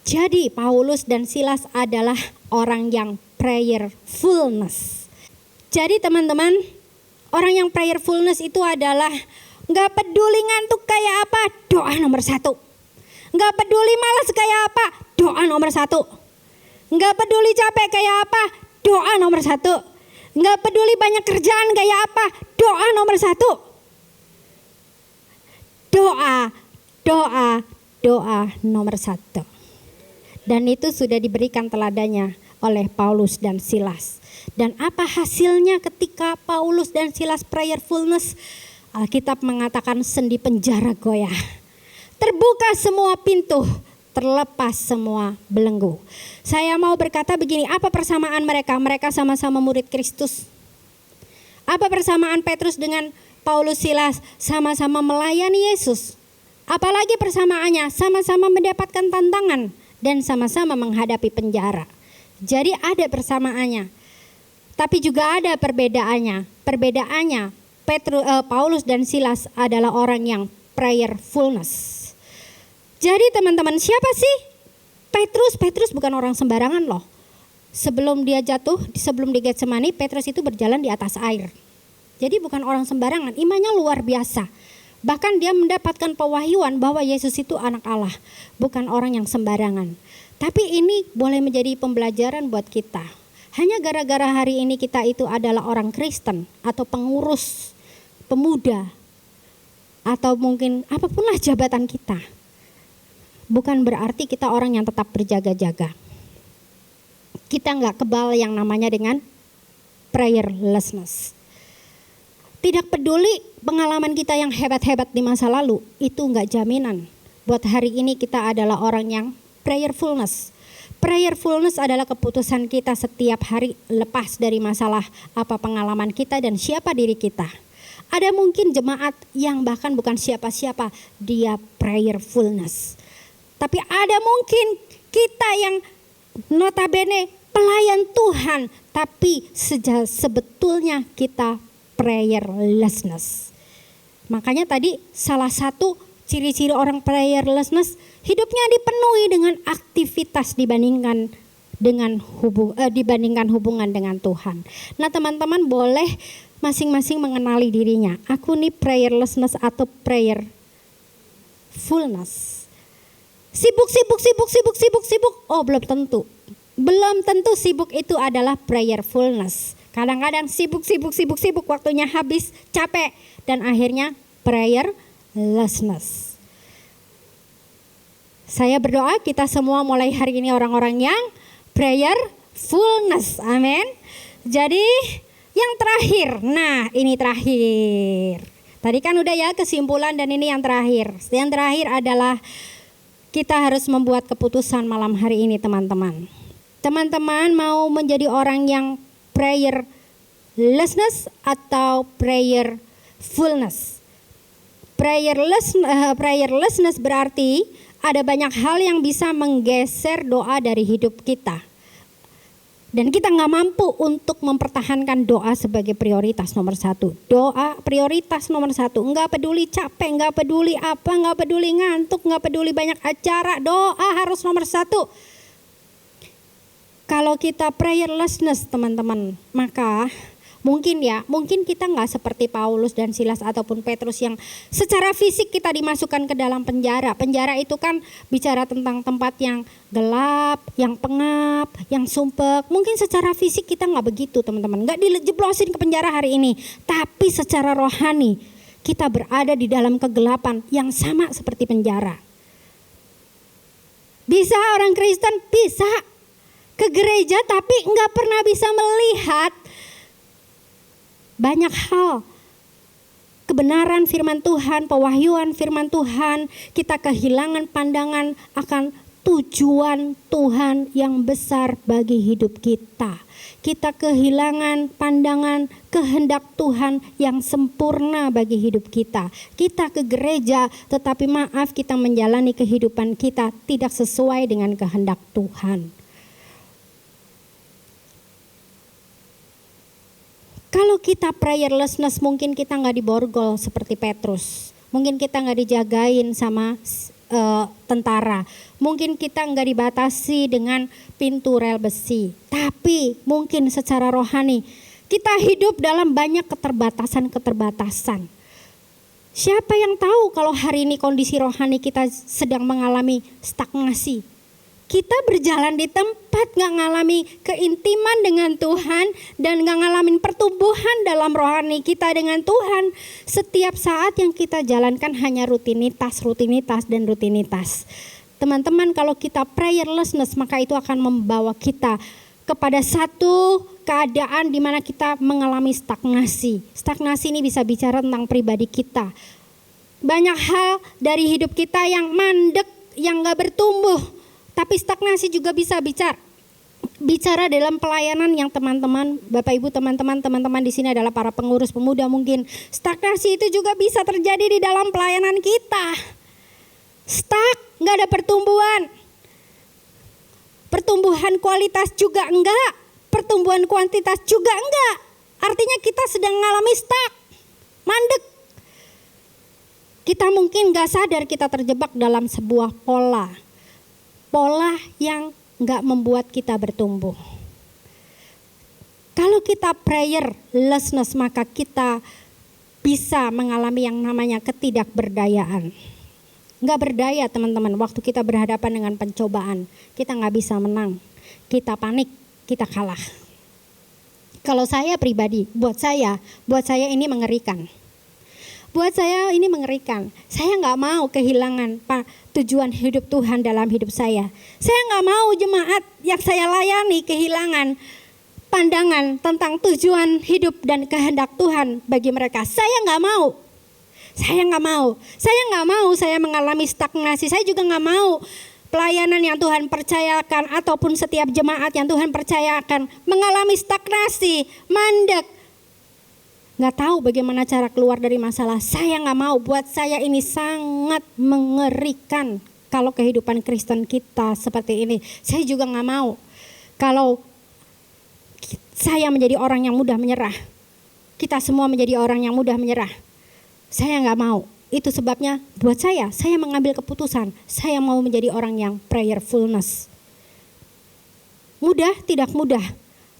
Jadi Paulus dan Silas adalah orang yang prayerfulness. Jadi teman-teman, orang yang prayerfulness itu adalah gak peduli ngantuk kayak apa, doa nomor satu. Gak peduli malas kayak apa, doa nomor satu. Gak peduli capek kayak apa, doa nomor satu. Gak peduli banyak kerjaan kayak apa, doa nomor satu. doa, doa, doa nomor 1. Dan itu sudah diberikan teladannya oleh Paulus dan Silas. Dan apa hasilnya ketika Paulus dan Silas prayerfulness? Alkitab mengatakan sendi penjara goyah. Terbuka semua pintu, terlepas semua belenggu. Saya mau berkata begini, apa persamaan mereka? Mereka sama-sama murid Kristus. Apa persamaan Petrus dengan Paulus Silas? Sama-sama melayani Yesus. Apalagi persamaannya? Sama-sama mendapatkan tantangan dan sama-sama menghadapi penjara. Jadi ada persamaannya. Tapi juga ada perbedaannya. Perbedaannya Paulus dan Silas adalah orang yang prayerfulness. Jadi teman-teman, siapa sih Petrus? Petrus bukan orang sembarangan loh. Sebelum dia jatuh, sebelum di Getsemani, Petrus itu berjalan di atas air. Jadi bukan orang sembarangan, imannya luar biasa. Bahkan dia mendapatkan pewahyuan bahwa Yesus itu anak Allah, bukan orang yang sembarangan. Tapi ini boleh menjadi pembelajaran buat kita. Hanya gara-gara hari ini kita itu adalah orang Kristen atau pengurus, pemuda, atau mungkin apapun lah jabatan kita. Bukan berarti kita orang yang tetap berjaga-jaga. Kita nggak kebal yang namanya dengan prayerlessness. Tidak peduli pengalaman kita yang hebat-hebat di masa lalu, itu nggak jaminan. Buat hari ini kita adalah orang yang prayerfulness. Prayerfulness adalah keputusan kita setiap hari lepas dari masalah apa pengalaman kita dan siapa diri kita. Ada mungkin jemaat yang bahkan bukan siapa-siapa, dia prayerfulness. Tapi ada mungkin kita yang notabene pelayan Tuhan, tapi sebetulnya kita prayerlessness. Makanya tadi salah satu ciri-ciri orang prayerlessness, hidupnya dipenuhi dengan aktivitas dibandingkan hubungan dengan Tuhan. Nah teman-teman boleh masing-masing mengenali dirinya. Aku nih prayerlessness atau prayerfulness. Sibuk. Oh belum tentu. Belum tentu sibuk itu adalah prayerfulness. Kadang-kadang sibuk, waktunya habis, capek. Dan akhirnya prayerlessness. Saya berdoa kita semua mulai hari ini orang-orang yang prayerfulness. Amin. Jadi yang terakhir, nah ini terakhir. Tadi kan udah ya kesimpulan dan ini yang terakhir. Yang terakhir adalah kita harus membuat keputusan malam hari ini teman-teman. Teman-teman mau menjadi orang yang prayerlessness atau prayerfulness? Prayerlessness berarti ada banyak hal yang bisa menggeser doa dari hidup kita. Dan kita gak mampu untuk mempertahankan doa sebagai prioritas nomor 1. Doa prioritas nomor 1. Gak peduli capek, gak peduli apa, gak peduli ngantuk, gak peduli banyak acara. Doa harus nomor 1. Kalau kita prayerlessness teman-teman, maka mungkin kita nggak seperti Paulus dan Silas ataupun Petrus yang secara fisik kita dimasukkan ke dalam penjara. Penjara itu kan bicara tentang tempat yang gelap, yang pengap, yang sumpek. Mungkin secara fisik kita nggak begitu teman-teman, nggak dijeblosin ke penjara hari ini. Tapi secara rohani kita berada di dalam kegelapan yang sama seperti penjara. Bisa orang Kristen bisa ke gereja tapi nggak pernah bisa melihat banyak hal, kebenaran firman Tuhan, pewahyuan firman Tuhan. Kita kehilangan pandangan akan tujuan Tuhan yang besar bagi hidup kita. Kita kehilangan pandangan kehendak Tuhan yang sempurna bagi hidup kita. Kita ke gereja tetapi maaf kita menjalani kehidupan kita tidak sesuai dengan kehendak Tuhan. Kalau kita prayerlessness mungkin kita nggak diborgol seperti Petrus. Mungkin kita nggak dijagain sama tentara. Mungkin kita nggak dibatasi dengan pintu rel besi. Tapi mungkin secara rohani kita hidup dalam banyak keterbatasan. Siapa yang tahu kalau hari ini kondisi rohani kita sedang mengalami stagnasi. kita berjalan di tempat gak ngalami keintiman dengan Tuhan dan gak ngalamin pertumbuhan dalam rohani kita dengan Tuhan. Setiap saat yang kita jalankan hanya rutinitas. Teman-teman, kalau kita prayerlessness, maka itu akan membawa kita kepada satu keadaan di mana kita mengalami stagnasi. Stagnasi ini bisa bicara tentang pribadi kita. Banyak hal dari hidup kita yang mandek, yang gak bertumbuh. Tapi stagnasi juga bisa bicara dalam pelayanan yang teman-teman, Bapak Ibu, teman-teman di sini adalah para pengurus pemuda mungkin. Stagnasi itu juga bisa terjadi di dalam pelayanan kita. Stuck, nggak ada pertumbuhan. Pertumbuhan kualitas juga enggak, pertumbuhan kuantitas juga enggak. Artinya kita sedang mengalami stuck, mandek. Kita mungkin nggak sadar kita terjebak dalam sebuah pola yang gak membuat kita bertumbuh. Kalau kita prayerlessness, maka kita bisa mengalami yang namanya ketidakberdayaan. Gak berdaya teman-teman, waktu kita berhadapan dengan pencobaan, kita gak bisa menang, kita panik, kita kalah. Kalau saya pribadi, buat saya ini mengerikan. Buat saya ini mengerikan. Saya nggak mau kehilangan tujuan hidup Tuhan dalam hidup saya. Saya nggak mau jemaat yang saya layani kehilangan pandangan tentang tujuan hidup dan kehendak Tuhan bagi mereka. Saya nggak mau. Saya mengalami stagnasi. Saya juga nggak mau pelayanan yang Tuhan percayakan ataupun setiap jemaat yang Tuhan percayakan mengalami stagnasi, mandek. Gak tahu bagaimana cara keluar dari masalah. Saya gak mau, buat saya ini sangat mengerikan kalau kehidupan Kristen kita seperti ini. Saya juga gak mau kalau saya menjadi orang yang mudah menyerah. Kita semua menjadi orang yang mudah menyerah. Saya gak mau. Itu sebabnya buat saya mengambil keputusan. Saya mau menjadi orang yang prayerfulness. Mudah, tidak mudah.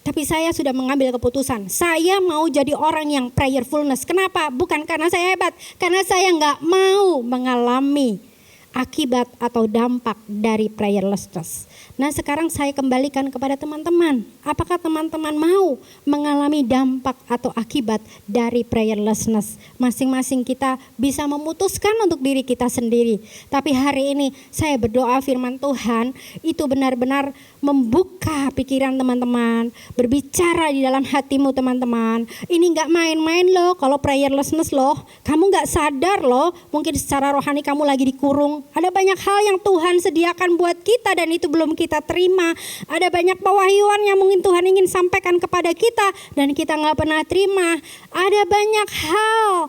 Tapi saya sudah mengambil keputusan, saya mau jadi orang yang prayerfulness. Kenapa? Bukan karena saya hebat, karena saya nggak mau mengalami akibat atau dampak dari prayerlessness. Nah sekarang saya kembalikan kepada teman-teman. Apakah teman-teman mau mengalami dampak atau akibat dari prayerlessness? Masing-masing kita bisa memutuskan untuk diri kita sendiri. Tapi hari ini saya berdoa firman Tuhan itu benar-benar membuka pikiran teman-teman. Berbicara di dalam hatimu teman-teman. Ini gak main-main loh kalau prayerlessness loh. Kamu gak sadar loh, mungkin secara rohani kamu lagi dikurung. Ada banyak hal yang Tuhan sediakan buat kita dan itu belum kita terima. Ada banyak pewahyuan yang mungkin Tuhan ingin sampaikan kepada kita dan kita gak pernah terima. Ada banyak hal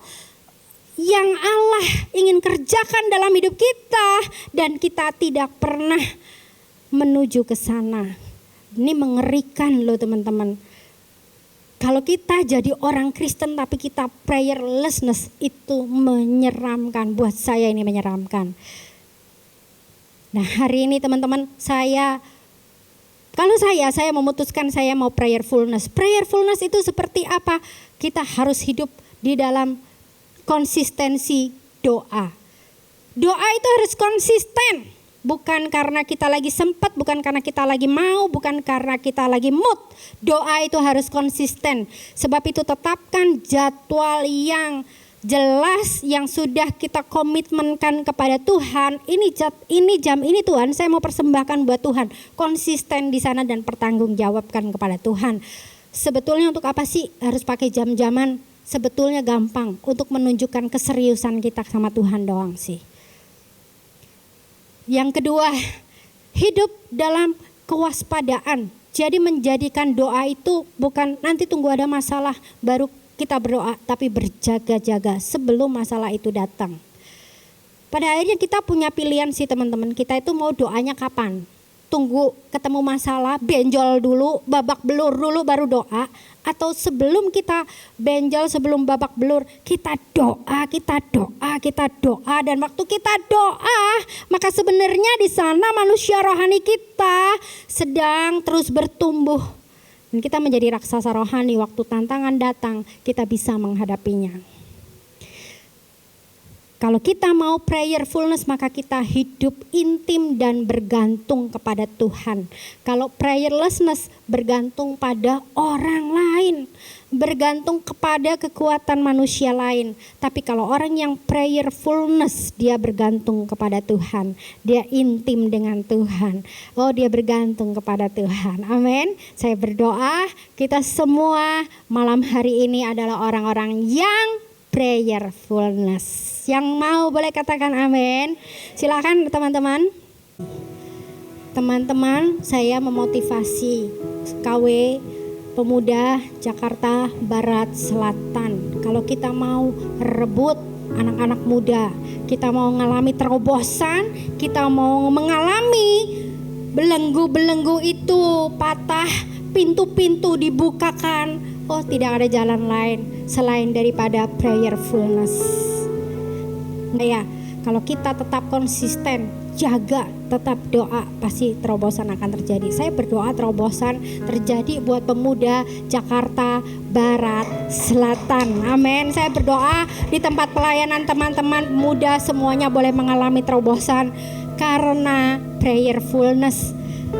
yang Allah ingin kerjakan dalam hidup kita dan kita tidak pernah menuju ke sana. Ini mengerikan loh teman-teman. Kalau kita jadi orang Kristen tapi kita prayerlessness, itu menyeramkan. Buat saya ini menyeramkan. Nah hari ini teman-teman, saya memutuskan saya mau prayerfulness. Prayerfulness itu seperti apa? Kita harus hidup di dalam konsistensi doa. Doa itu harus konsisten. Bukan karena kita lagi sempat, bukan karena kita lagi mau, bukan karena kita lagi mood. Doa itu harus konsisten. Sebab itu tetapkan jadwal yang jelas yang sudah kita komitmenkan kepada Tuhan. Ini jam ini Tuhan, saya mau persembahkan buat Tuhan. Konsisten di sana dan pertanggungjawabkan kepada Tuhan. Sebetulnya untuk apa sih harus pakai jam-jaman? Sebetulnya gampang untuk menunjukkan keseriusan kita sama Tuhan doang sih. Yang kedua, hidup dalam kewaspadaan. Jadi menjadikan doa itu bukan nanti tunggu ada masalah baru kita berdoa, tapi berjaga-jaga sebelum masalah itu datang. Pada akhirnya kita punya pilihan sih teman-teman, kita itu mau doanya kapan? Tunggu ketemu masalah, benjol dulu, babak belur dulu baru doa, atau sebelum kita benjol, sebelum babak belur, kita doa, dan waktu kita doa, maka sebenarnya di sana manusia rohani kita sedang terus bertumbuh. Dan kita menjadi raksasa rohani, waktu tantangan datang, kita bisa menghadapinya. Kalau kita mau prayerfulness, maka kita hidup intim dan bergantung kepada Tuhan. Kalau prayerlessness, bergantung pada orang lain, bergantung kepada kekuatan manusia lain. Tapi kalau orang yang prayerfulness, dia bergantung kepada Tuhan, dia intim dengan Tuhan. Oh, dia bergantung kepada Tuhan. Amin. Saya berdoa kita semua malam hari ini adalah orang-orang yang prayerfulness. Yang mau boleh katakan amin. Silakan teman-teman. Teman-teman, saya memotivasi KW Pemuda Jakarta Barat Selatan. Kalau kita mau rebut anak-anak muda, kita mau mengalami terobosan, kita mau mengalami belenggu-belenggu itu patah, pintu-pintu dibukakan. Oh, tidak ada jalan lain selain daripada prayerfulness. Nah ya, kalau kita tetap konsisten, jaga, tetap doa, pasti terobosan akan terjadi. Saya berdoa terobosan terjadi buat pemuda Jakarta Barat Selatan. Amin. Saya berdoa di tempat pelayanan teman-teman pemuda semuanya boleh mengalami terobosan karena prayerfulness.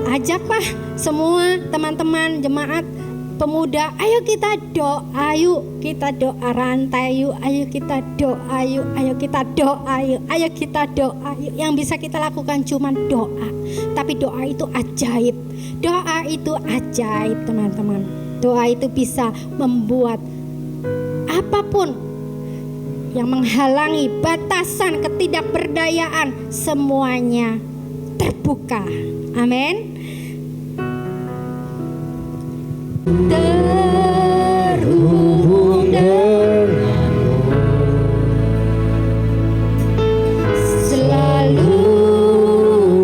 Ajaklah semua teman-teman jemaat pemuda, ayo kita doa yuk, kita doa rantai yuk, ayo kita doa yuk, ayo kita doa yuk, ayo kita doa yuk. Yang bisa kita lakukan cuma doa, tapi doa itu ajaib. Doa itu ajaib teman-teman. Doa itu bisa membuat apapun yang menghalangi batasan ketidakberdayaan semuanya terbuka. Amin. Terhubung denganmu, selalu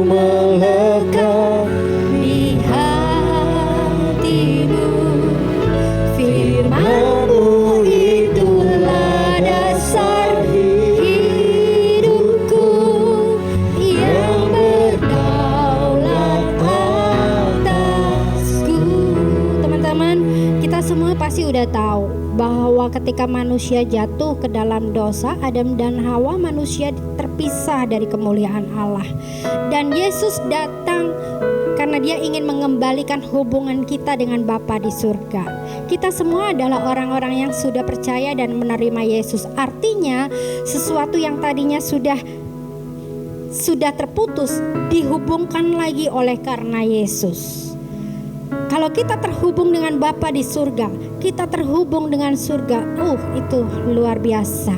melekat di hatimu. Firman-Mu itulah dasar hidupku yang berdaulat atasku. Kita semua pasti udah tahu bahwa ketika manusia jatuh ke dalam dosa, Adam dan Hawa, manusia terpisah dari kemuliaan Allah. Dan Yesus datang karena dia ingin mengembalikan hubungan kita dengan Bapa di surga. Kita semua adalah orang-orang yang sudah percaya dan menerima Yesus. Artinya sesuatu yang tadinya sudah terputus dihubungkan lagi oleh karena Yesus. Kalau kita terhubung dengan Bapa di surga, kita terhubung dengan surga. Itu luar biasa.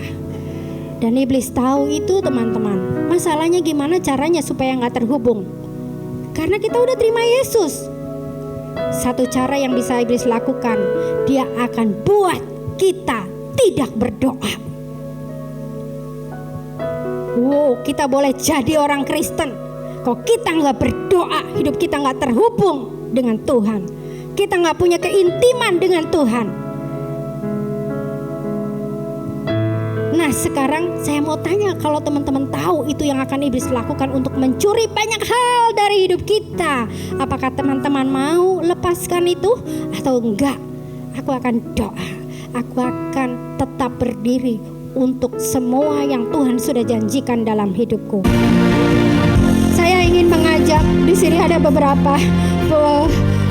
Dan iblis tahu itu teman-teman. Masalahnya gimana caranya supaya gak terhubung? Karena kita udah terima Yesus. Satu cara yang bisa iblis lakukan, dia akan buat kita tidak berdoa. Kita boleh jadi orang Kristen, kok kita gak berdoa, hidup kita gak terhubung dengan Tuhan, kita gak punya keintiman dengan Tuhan. Nah sekarang saya mau tanya, kalau teman-teman tahu itu yang akan iblis lakukan untuk mencuri banyak hal dari hidup kita, apakah teman-teman mau lepaskan itu atau enggak? Aku akan doa, aku akan tetap berdiri untuk semua yang Tuhan sudah janjikan dalam hidupku. Saya ingin mengajak, di sini ada beberapa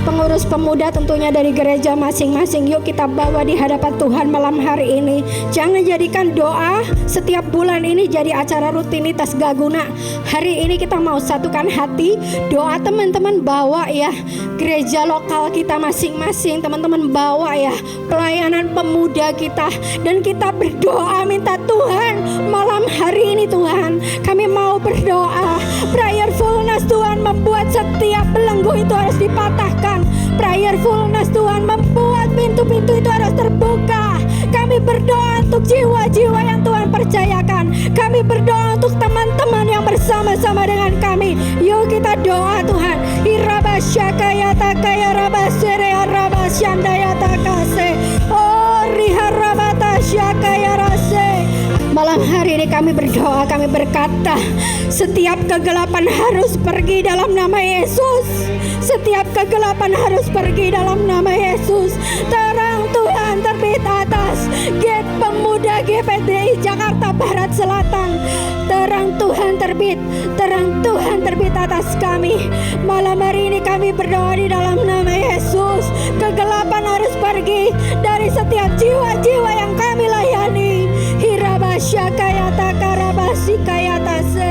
pengurus pemuda tentunya dari gereja masing-masing. Yuk kita bawa di hadapan Tuhan malam hari ini. Jangan jadikan doa setiap bulan ini jadi acara rutinitas gak guna. Hari ini kita mau satukan hati. Doa teman-teman bawa ya gereja lokal kita masing-masing. Teman-teman bawa ya pelayanan pemuda kita. Dan kita berdoa minta Tuhan malam hari ini Tuhan, kami mau berdoa. Prayerfulness Tuhan membuat setiap belenggu itu harus dipatahkan. Prayerfulness Tuhan membuat pintu-pintu itu harus terbuka. Kami berdoa untuk jiwa-jiwa yang Tuhan percayakan. Kami berdoa untuk teman-teman yang bersama-sama dengan kami. Yuk kita doa Tuhan. Irabasyakayata rabasere arabasyandayata kase. Oh riharabatasyakayarase. Malam hari ini kami berdoa, kami berkata, setiap kegelapan harus pergi dalam nama Yesus. Setiap kegelapan harus pergi dalam nama Yesus. Terang Tuhan terbit atas gate pemuda GPDI Jakarta barat, selatan. Terang Tuhan terbit atas kami. Malam hari ini kami berdoa di dalam nama Yesus. Kegelapan harus pergi dari setiap jiwa-jiwa yang kami layani. Hirabasya kayata karabasi kayata se.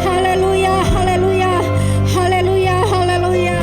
Haleluya, haleluya, haleluya, haleluya.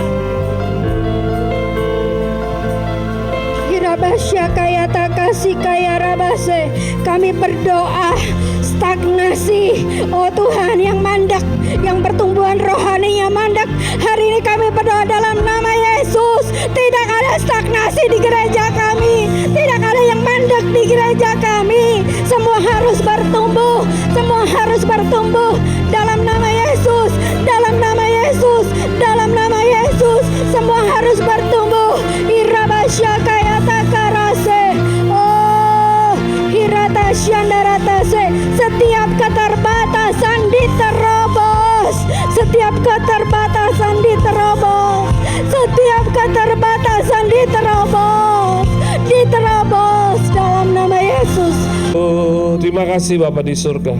Hirabasya kayata kasih kaya rabase. Kami berdoa stagnasi, oh Tuhan, yang mandek, yang pertumbuhan rohaninya mandek. Hari ini kami berdoa dalam nama Yesus. Tidak ada stagnasi di gereja kami, tidak ada yang mandek di gereja kami. Semua harus bertumbuh, semua harus bertumbuh dalam nama Yesus, dalam nama Yesus, dalam nama Yesus. Semua harus bertumbuh. Irabasya kayata karase. Oh, hirata syandaratase. Setiap keterbatasan diterobos, setiap keterbatasan diterobos, setiap keterbatasan diterobos dalam nama Yesus. Oh, terima kasih Bapa di surga.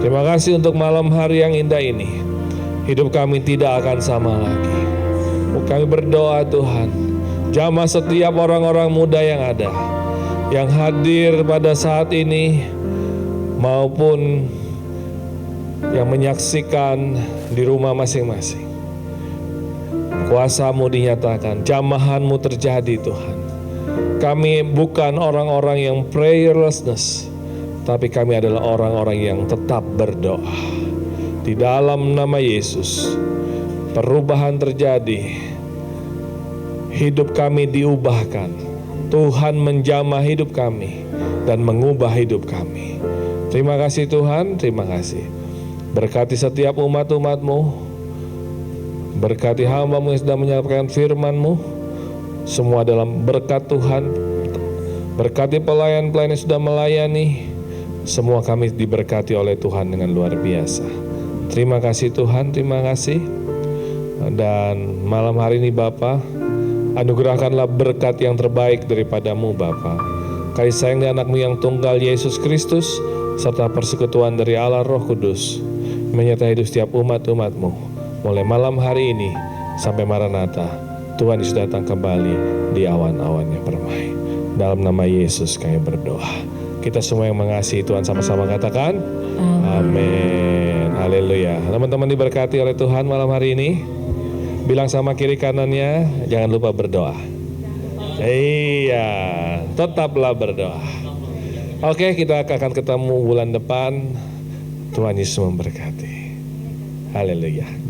Terima kasih untuk malam hari yang indah ini. Hidup kami tidak akan sama lagi. Kami berdoa Tuhan, jamah setiap orang-orang muda yang ada, yang hadir pada saat ini, maupun yang menyaksikan di rumah masing-masing. Kuasa-Mu dinyatakan, jamahan-Mu terjadi Tuhan. Kami bukan orang-orang yang prayerlessness, tapi kami adalah orang-orang yang tetap berdoa. Di dalam nama Yesus, perubahan terjadi. Hidup kami diubahkan. Tuhan menjamah hidup kami dan mengubah hidup kami. Terima kasih Tuhan, terima kasih. Berkati setiap umat-umat-Mu. Berkati hamba-Mu yang sedang menyampaikan firman-Mu. Semua dalam berkat Tuhan. Berkati pelayan-pelayan yang sudah melayani. Semua kami diberkati oleh Tuhan dengan luar biasa. Terima kasih Tuhan, terima kasih. Dan malam hari ini Bapa, anugerahkanlah berkat yang terbaik daripada-Mu Bapa. Kasih sayang dari anak-Mu yang tunggal Yesus Kristus, serta persekutuan dari Allah Roh Kudus menyertai hidup setiap umat-umat-Mu mulai malam hari ini sampai Maranatha. Tuhan Yesus datang kembali di awan-awannya permai. Dalam nama Yesus kami berdoa. Kita semua yang mengasihi Tuhan sama-sama katakan amin. Haleluya. Teman-teman diberkati oleh Tuhan malam hari ini. Bilang sama kiri kanannya, jangan lupa berdoa. Iya, tetaplah berdoa. Oke, kita akan ketemu bulan depan. Tuhan Yesus memberkati. Haleluya.